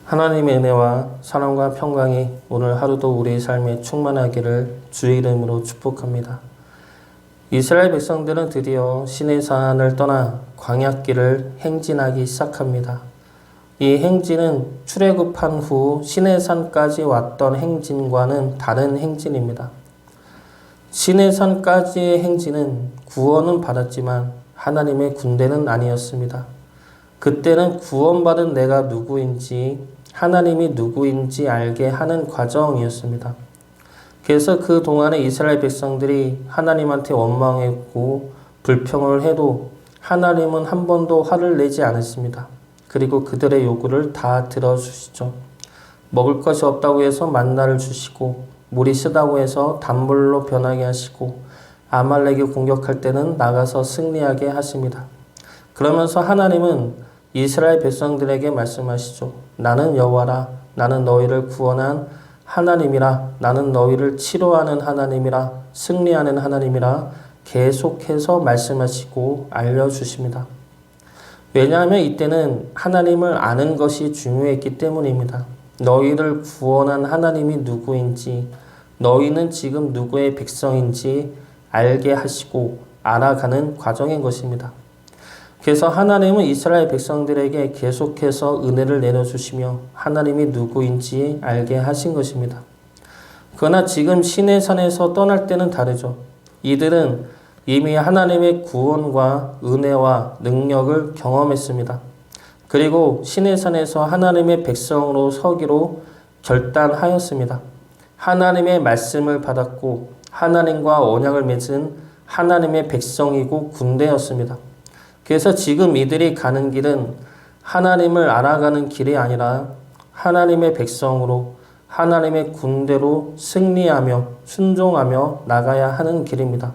하나님의 은혜와 사랑과 평강이 오늘 하루도 우리의 삶에 충만하기를 주의 이름으로 축복합니다. 이스라엘 백성들은 드디어 시내산을 떠나 광야길을 행진하기 시작합니다. 이 행진은 출애굽한 후 시내산까지 왔던 행진과는 다른 행진입니다. 시내산까지의 행진은 구원은 받았지만 하나님의 군대는 아니었습니다. 그때는 구원받은 내가 누구인지 하나님이 누구인지 알게 하는 과정이었습니다. 그래서 그 동안에 이스라엘 백성들이 하나님한테 원망했고 불평을 해도 하나님은 한 번도 화를 내지 않았습니다. 그리고 그들의 요구를 다 들어주시죠. 먹을 것이 없다고 해서 만나를 주시고 물이 쓰다고 해서 단물로 변하게 하시고 아말렉이 공격할 때는 나가서 승리하게 하십니다. 그러면서 하나님은 이스라엘 백성들에게 말씀하시죠. 나는 여호와라. 나는 너희를 구원한 하나님이라. 나는 너희를 치료하는 하나님이라. 승리하는 하나님이라. 계속해서 말씀하시고 알려주십니다. 왜냐하면 이때는 하나님을 아는 것이 중요했기 때문입니다. 너희를 구원한 하나님이 누구인지, 너희는 지금 누구의 백성인지 알게 하시고 알아가는 과정인 것입니다. 그래서 하나님은 이스라엘 백성들에게 계속해서 은혜를 내려주시며 하나님이 누구인지 알게 하신 것입니다. 그러나 지금 시내산에서 떠날 때는 다르죠. 이들은 이미 하나님의 구원과 은혜와 능력을 경험했습니다. 그리고 시내산에서 하나님의 백성으로 서기로 결단하였습니다. 하나님의 말씀을 받았고 하나님과 언약을 맺은 하나님의 백성이고 군대였습니다. 그래서 지금 이들이 가는 길은 하나님을 알아가는 길이 아니라 하나님의 백성으로 하나님의 군대로 승리하며 순종하며 나가야 하는 길입니다.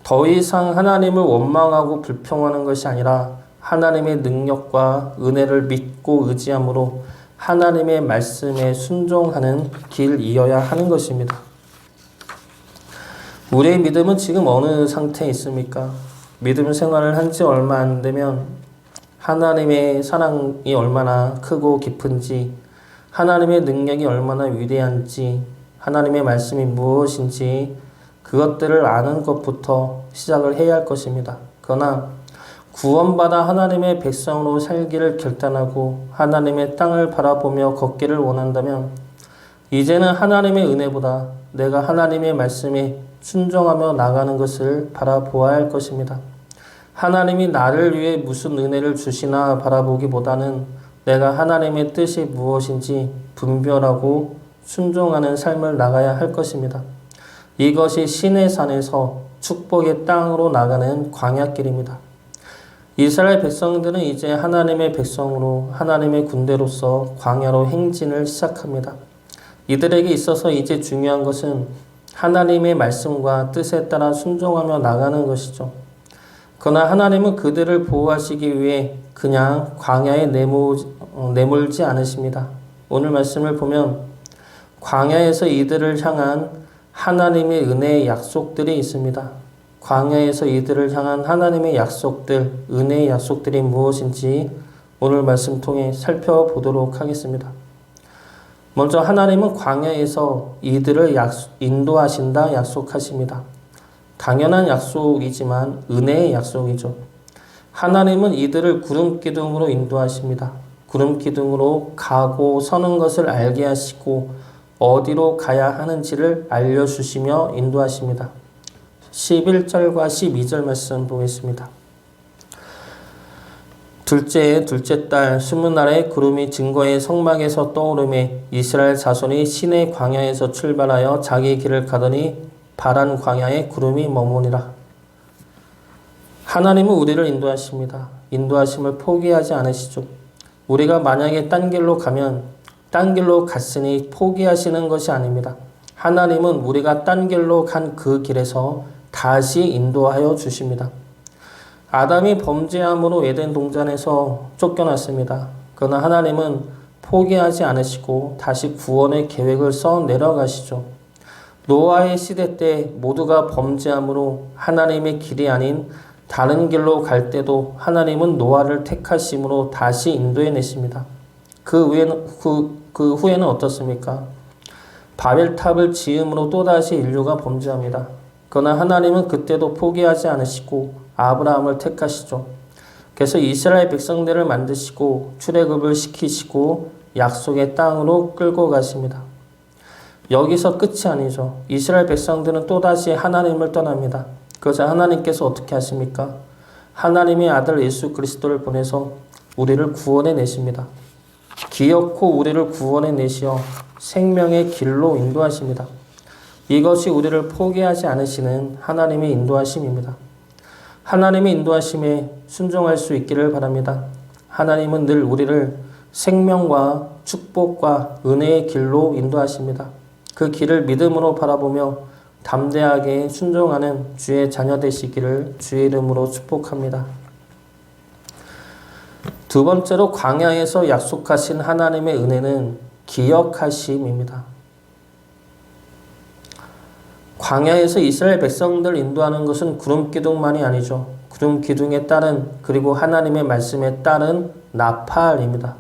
더 이상 하나님을 원망하고 불평하는 것이 아니라 하나님의 능력과 은혜를 믿고 의지함으로 하나님의 말씀에 순종하는 길이어야 하는 것입니다. 우리의 믿음은 지금 어느 상태에 있습니까? 믿음 생활을 한 지 얼마 안 되면 하나님의 사랑이 얼마나 크고 깊은지, 하나님의 능력이 얼마나 위대한지, 하나님의 말씀이 무엇인지 그것들을 아는 것부터 시작을 해야 할 것입니다. 그러나 구원받아 하나님의 백성으로 살기를 결단하고 하나님의 땅을 바라보며 걷기를 원한다면 이제는 하나님의 은혜보다 내가 하나님의 말씀에 순종하며 나가는 것을 바라보아야 할 것입니다. 하나님이 나를 위해 무슨 은혜를 주시나 바라보기보다는 내가 하나님의 뜻이 무엇인지 분별하고 순종하는 삶을 나가야 할 것입니다. 이것이 시내산에서 축복의 땅으로 나가는 광야길입니다. 이스라엘 백성들은 이제 하나님의 백성으로 하나님의 군대로서 광야로 행진을 시작합니다. 이들에게 있어서 이제 중요한 것은 하나님의 말씀과 뜻에 따라 순종하며 나가는 것이죠. 그러나 하나님은 그들을 보호하시기 위해 그냥 광야에 내몰지 않으십니다. 오늘 말씀을 보면 광야에서 이들을 향한 하나님의 은혜의 약속들이 있습니다. 광야에서 이들을 향한 하나님의 약속들, 은혜의 약속들이 무엇인지 오늘 말씀 통해 살펴보도록 하겠습니다. 먼저 하나님은 광야에서 이들을 인도하신다 약속하십니다. 당연한 약속이지만 은혜의 약속이죠. 하나님은 이들을 구름기둥으로 인도하십니다. 구름기둥으로 가고 서는 것을 알게 하시고 어디로 가야 하는지를 알려주시며 인도하십니다. 11절과 12절 말씀 보겠습니다. 둘째 달 20날에 구름이 증거의 성막에서 떠오르매 이스라엘 자손이 시내 광야에서 출발하여 자기 길을 가더니 바란 광야에 구름이 머무니라. 하나님은 우리를 인도하십니다. 인도하심을 포기하지 않으시죠. 우리가 만약에 딴 길로 가면 딴 길로 갔으니 포기하시는 것이 아닙니다. 하나님은 우리가 딴 길로 간 그 길에서 다시 인도하여 주십니다. 아담이 범죄함으로 에덴 동산에서 쫓겨났습니다. 그러나 하나님은 포기하지 않으시고 다시 구원의 계획을 써 내려가시죠. 노아의 시대 때 모두가 범죄함으로 하나님의 길이 아닌 다른 길로 갈 때도 하나님은 노아를 택하심으로 다시 인도해내십니다. 그 후에는 어떻습니까? 바벨탑을 지음으로 또다시 인류가 범죄합니다. 그러나 하나님은 그때도 포기하지 않으시고 아브라함을 택하시죠. 그래서 이스라엘 백성들을 만드시고 출애굽을 시키시고 약속의 땅으로 끌고 가십니다. 여기서 끝이 아니죠. 이스라엘 백성들은 또다시 하나님을 떠납니다. 그래서 하나님께서 어떻게 하십니까? 하나님의 아들 예수 그리스도를 보내서 우리를 구원해 내십니다. 기어코 우리를 구원해 내시어 생명의 길로 인도하십니다. 이것이 우리를 포기하지 않으시는 하나님의 인도하심입니다. 하나님의 인도하심에 순종할 수 있기를 바랍니다. 하나님은 늘 우리를 생명과 축복과 은혜의 길로 인도하십니다. 그 길을 믿음으로 바라보며 담대하게 순종하는 주의 자녀 되시기를 주의 이름으로 축복합니다. 두 번째로 광야에서 약속하신 하나님의 은혜는 기억하심입니다. 광야에서 이스라엘 백성들 인도하는 것은 구름 기둥만이 아니죠. 구름 기둥에 따른 그리고 하나님의 말씀에 따른 나팔입니다.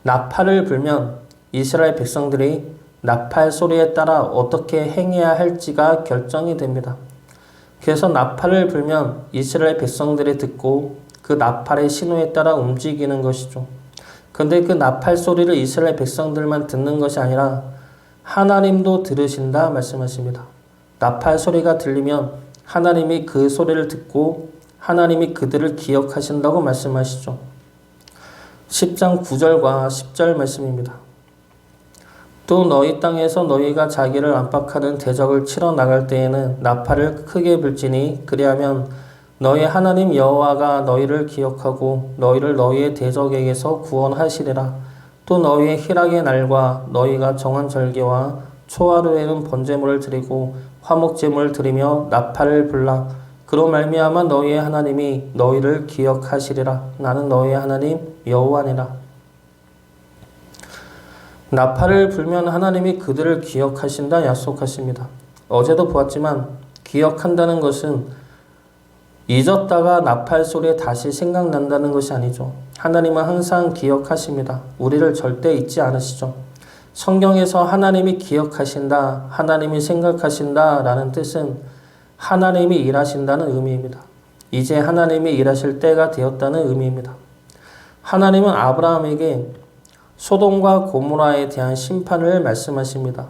나팔을 불면 이스라엘 백성들이 나팔 소리에 따라 어떻게 행해야 할지가 결정이 됩니다. 그래서 나팔을 불면 이스라엘 백성들이 듣고 그 나팔의 신호에 따라 움직이는 것이죠. 그런데 그 나팔 소리를 이스라엘 백성들만 듣는 것이 아니라 하나님도 들으신다 말씀하십니다. 나팔 소리가 들리면 하나님이 그 소리를 듣고 하나님이 그들을 기억하신다고 말씀하시죠. 10장 9절과 10절 말씀입니다. 또 너희 땅에서 너희가 자기를 압박하는 대적을 치러 나갈 때에는 나팔을 크게 불지니 그리하면 너희 하나님 여호와가 너희를 기억하고 너희를 너희의 대적에게서 구원하시리라. 또 너희의 희락의 날과 너희가 정한 절기와 초하루에는 번제물을 드리고 화목제물을 드리며 나팔을 불라. 그로 말미암아 너희의 하나님이 너희를 기억하시리라. 나는 너희의 하나님 여호와니라. 나팔을 불면 하나님이 그들을 기억하신다 약속하십니다. 어제도 보았지만 기억한다는 것은 잊었다가 나팔 소리에 다시 생각난다는 것이 아니죠. 하나님은 항상 기억하십니다. 우리를 절대 잊지 않으시죠. 성경에서 하나님이 기억하신다, 하나님이 생각하신다 라는 뜻은 하나님이 일하신다는 의미입니다. 이제 하나님이 일하실 때가 되었다는 의미입니다. 하나님은 아브라함에게 소돔과 고모라에 대한 심판을 말씀하십니다.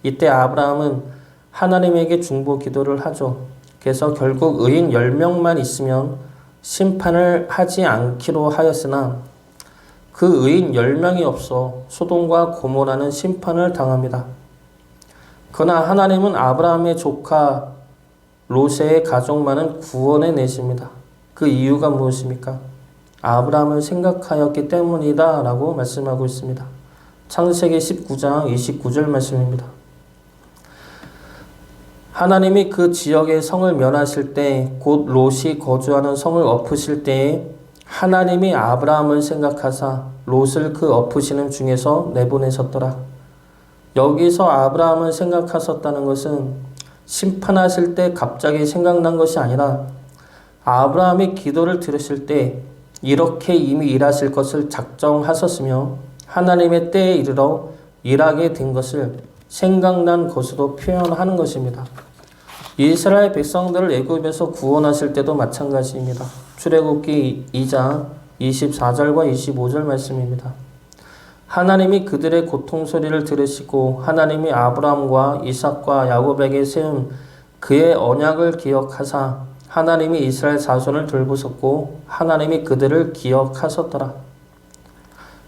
이때 아브라함은 하나님에게 중보 기도를 하죠. 그래서 결국 의인 10명만 있으면 심판을 하지 않기로 하였으나 그 의인 10명이 없어 소돔과 고모라는 심판을 당합니다. 그러나 하나님은 아브라함의 조카 롯의 가족만은 구원해 내십니다. 그 이유가 무엇입니까? 아브라함을 생각하였기 때문이다 라고 말씀하고 있습니다. 창세기 19장 29절 말씀입니다. 하나님이 그 지역의 성을 멸하실 때, 곧 롯이 거주하는 성을 엎으실 때에 하나님이 아브라함을 생각하사 롯을 그 엎으시는 중에서 내보내셨더라. 여기서 아브라함을 생각하셨다는 것은 심판하실 때 갑자기 생각난 것이 아니라 아브라함이 기도를 들으실 때 이렇게 이미 일하실 것을 작정하셨으며 하나님의 때에 이르러 일하게 된 것을 생각난 것으로 표현하는 것입니다. 이스라엘 백성들을 애굽에서 구원하실 때도 마찬가지입니다. 출애굽기 2장 24절과 25절 말씀입니다. 하나님이 그들의 고통 소리를 들으시고 하나님이 아브라함과 이삭과 야곱에게 세운 그의 언약을 기억하사 하나님이 이스라엘 자손을 돌보셨고 하나님이 그들을 기억하셨더라.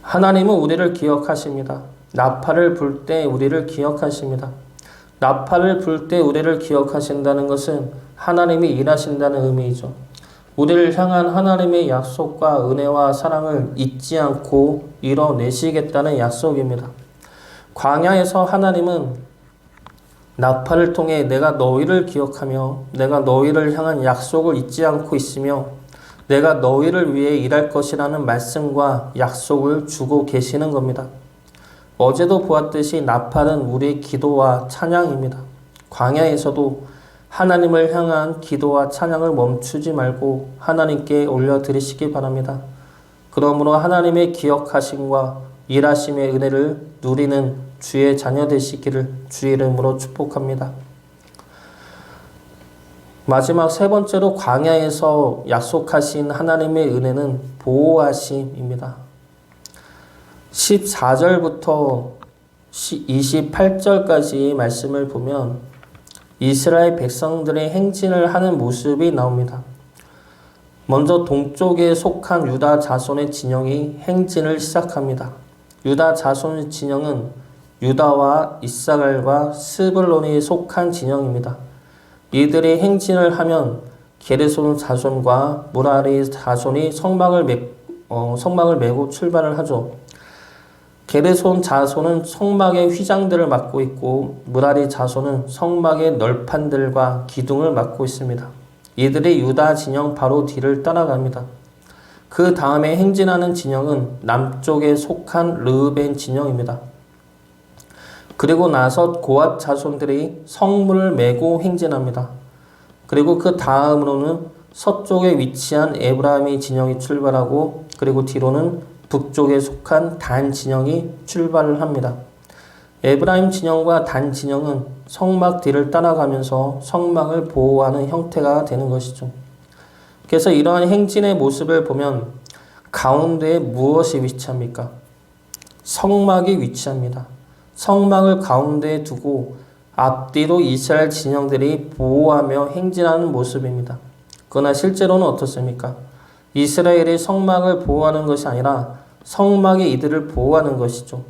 하나님은 우리를 기억하십니다. 나팔을 불 때 우리를 기억하십니다. 나팔을 불 때 우리를 기억하신다는 것은 하나님이 일하신다는 의미이죠. 우리를 향한 하나님의 약속과 은혜와 사랑을 잊지 않고 이뤄내시겠다는 약속입니다. 광야에서 하나님은 나팔을 통해 내가 너희를 기억하며 내가 너희를 향한 약속을 잊지 않고 있으며 내가 너희를 위해 일할 것이라는 말씀과 약속을 주고 계시는 겁니다. 어제도 보았듯이 나팔은 우리의 기도와 찬양입니다. 광야에서도 하나님을 향한 기도와 찬양을 멈추지 말고 하나님께 올려드리시기 바랍니다. 그러므로 하나님의 기억하심과 일하심의 은혜를 누리는 주의 자녀 되시기를 주의 이름으로 축복합니다. 마지막 세 번째로 광야에서 약속하신 하나님의 은혜는 보호하심입니다. 14절부터 28절까지 말씀을 보면 이스라엘 백성들의 행진을 하는 모습이 나옵니다. 먼저 동쪽에 속한 유다 자손의 진영이 행진을 시작합니다. 유다 자손의 진영은 유다와 이사갈과 스불론이 속한 진영입니다. 이들이 행진을 하면 게르손 자손과 무라리 자손이 성막을 메고 출발을 하죠. 게르손 자손은 성막의 휘장들을 맡고 있고 무라리 자손은 성막의 널판들과 기둥을 맡고 있습니다. 이들이 유다 진영 바로 뒤를 따라갑니다. 그 다음에 행진하는 진영은 남쪽에 속한 르우벤 진영입니다. 그리고 나서 고앗 자손들이 성문을 메고 행진합니다. 그리고 그 다음으로는 서쪽에 위치한 에브라임의 진영이 출발하고 그리고 뒤로는 북쪽에 속한 단 진영이 출발을 합니다. 에브라임 진영과 단 진영은 성막 뒤를 따라가면서 성막을 보호하는 형태가 되는 것이죠. 그래서 이러한 행진의 모습을 보면 가운데에 무엇이 위치합니까? 성막이 위치합니다. 성막을 가운데에 두고 앞뒤로 이스라엘 진영들이 보호하며 행진하는 모습입니다. 그러나 실제로는 어떻습니까? 이스라엘이 성막을 보호하는 것이 아니라 성막이 이들을 보호하는 것이죠.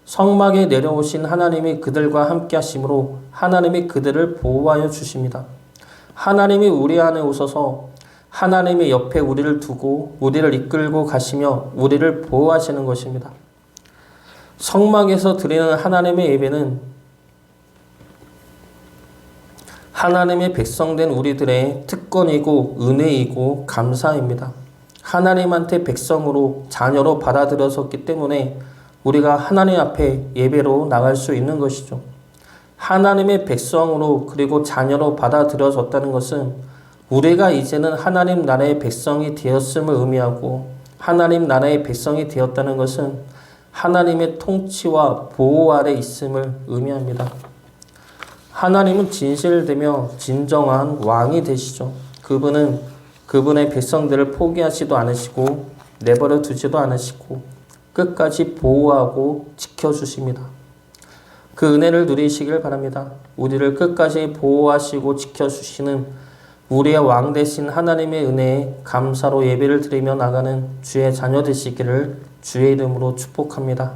성막에 내려오신 하나님이 그들과 함께 하심으로 하나님이 그들을 보호하여 주십니다. 하나님이 우리 안에 오셔서 하나님의 옆에 우리를 두고 우리를 이끌고 가시며 우리를 보호하시는 것입니다. 성막에서 드리는 하나님의 예배는 하나님의 백성된 우리들의 특권이고 은혜이고 감사입니다. 하나님한테 백성으로 자녀로 받아들여졌기 때문에 우리가 하나님 앞에 예배로 나갈 수 있는 것이죠. 하나님의 백성으로 그리고 자녀로 받아들여졌다는 것은 우리가 이제는 하나님 나라의 백성이 되었음을 의미하고 하나님 나라의 백성이 되었다는 것은 하나님의 통치와 보호 아래 있음을 의미합니다. 하나님은 진실되며 진정한 왕이 되시죠. 그분은 그분의 백성들을 포기하지도 않으시고 내버려 두지도 않으시고 끝까지 보호하고 지켜주십니다. 그 은혜를 누리시길 바랍니다. 우리를 끝까지 보호하시고 지켜주시는 우리의 왕 되신 하나님의 은혜에 감사로 예배를 드리며 나가는 주의 자녀 되시기를 주의 이름으로 축복합니다.